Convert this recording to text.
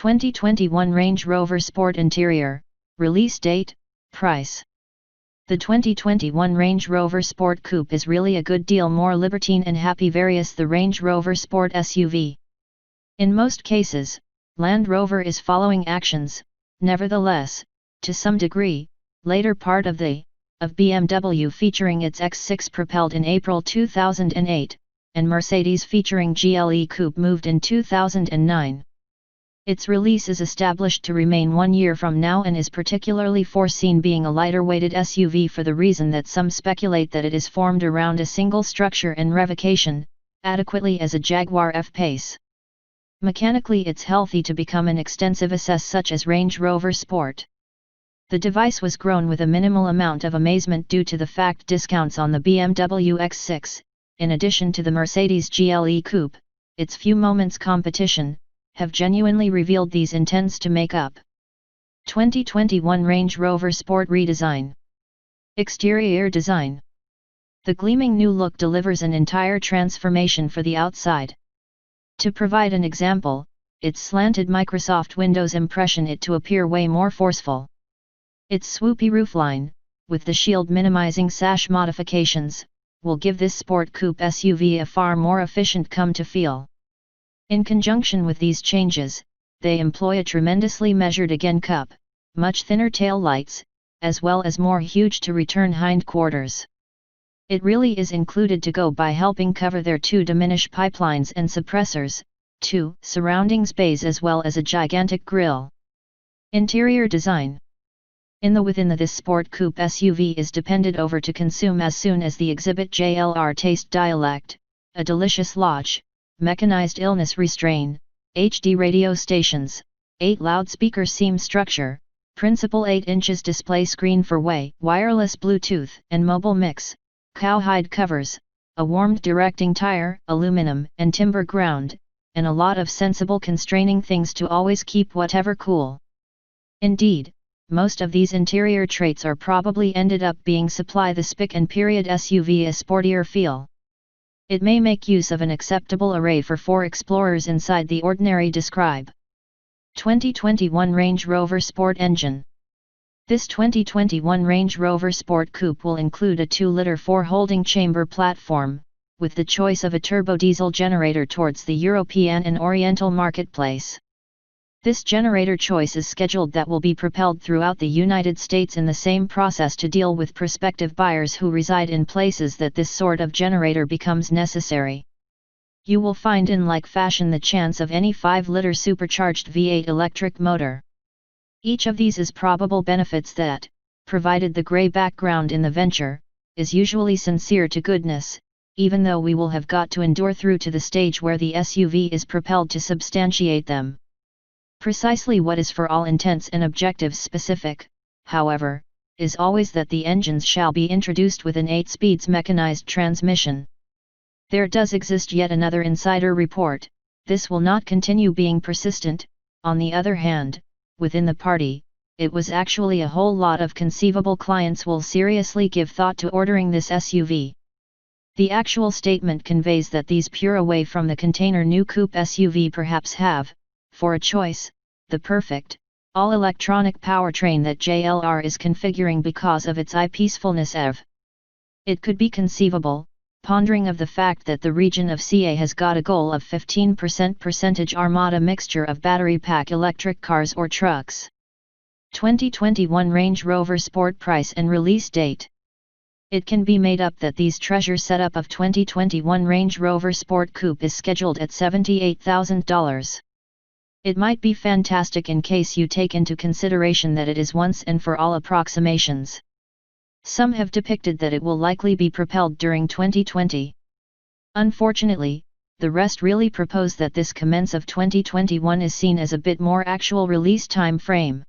2021 Range Rover Sport Interior, Release Date, Price. The 2021 Range Rover Sport Coupe is really a good deal more libertine and happy various the Range Rover Sport SUV. In most cases, Land Rover is following actions, nevertheless, to some degree, later part of BMW featuring its X6 propelled in April 2008, and Mercedes featuring GLE Coupe moved in 2009. Its release is established to remain 1 year from now and is particularly foreseen being a lighter-weighted SUV for the reason that some speculate that it is formed around a single structure and revocation, adequately as a Jaguar F-Pace. Mechanically it's healthy to become an extensive assess such as Range Rover Sport. The device was grown with a minimal amount of amazement due to the fact discounts on the BMW X6, in addition to the Mercedes GLE Coupe, its few moments competition, have genuinely revealed these intends to make up. 2021 Range Rover Sport Redesign. Exterior Design. The gleaming new look delivers an entire transformation for the outside. To provide an example, its slanted Microsoft Windows impression it to appear way more forceful. Its swoopy roofline, with the shield minimizing sash modifications, will give this sport coupe SUV a far more efficient come to feel. In conjunction with these changes, they employ a tremendously measured again cup, much thinner tail lights, as well as more huge-to-return hindquarters. It really is included to go by helping cover their two diminish pipelines and suppressors, two surroundings bays as well as a gigantic grille. Interior Design. Within this sport coupe SUV is depended over to consume as soon as the exhibit JLR taste dialect, a delicious lodge, mechanized illness restrain, HD radio stations, 8 loudspeaker seam structure, principal 8 inches display screen for wireless Bluetooth and mobile mix, cowhide covers, a warmed directing tire, aluminum and timber ground, and a lot of sensible constraining things to always keep whatever cool. Indeed, most of these interior traits are probably ended up being supply the spic and period SUV a sportier feel. It may make use of an acceptable array for 4 explorers inside the ordinary describe. 2021 Range Rover Sport Engine. This 2021 Range Rover Sport Coupe will include a 2-liter 4-holding chamber platform, with the choice of a turbo diesel generator towards the European and Oriental marketplace. This generator choice is scheduled that will be propelled throughout the United States in the same process to deal with prospective buyers who reside in places that this sort of generator becomes necessary. You will find in like fashion the chance of any 5-liter supercharged V8 electric motor. Each of these is probable benefits that, provided the grey background in the venture, is usually sincere to goodness, even though we will have got to endure through to the stage where the SUV is propelled to substantiate them. Precisely what is for all intents and objectives specific, however, is always that the engines shall be introduced with an 8-speeds mechanized transmission. There does exist yet another insider report, this will not continue being persistent. On the other hand, within the party, it was actually a whole lot of conceivable clients will seriously give thought to ordering this SUV. The actual statement conveys that these pure away from the container new coupe SUV perhaps have, for a choice, the perfect, all-electronic powertrain that JLR is configuring because of its peacefulness EV. It could be conceivable, pondering of the fact that the region of CA has got a goal of 15% Armada mixture of battery pack electric cars or trucks. 2021 Range Rover Sport Price and Release Date. It can be made up that these treasure setup of 2021 Range Rover Sport Coupe is scheduled at $78,000. It might be fantastic in case you take into consideration that it is once and for all approximations. Some have depicted that it will likely be propelled during 2020. Unfortunately, the rest really propose that this commence of 2021 is seen as a bit more actual release time frame.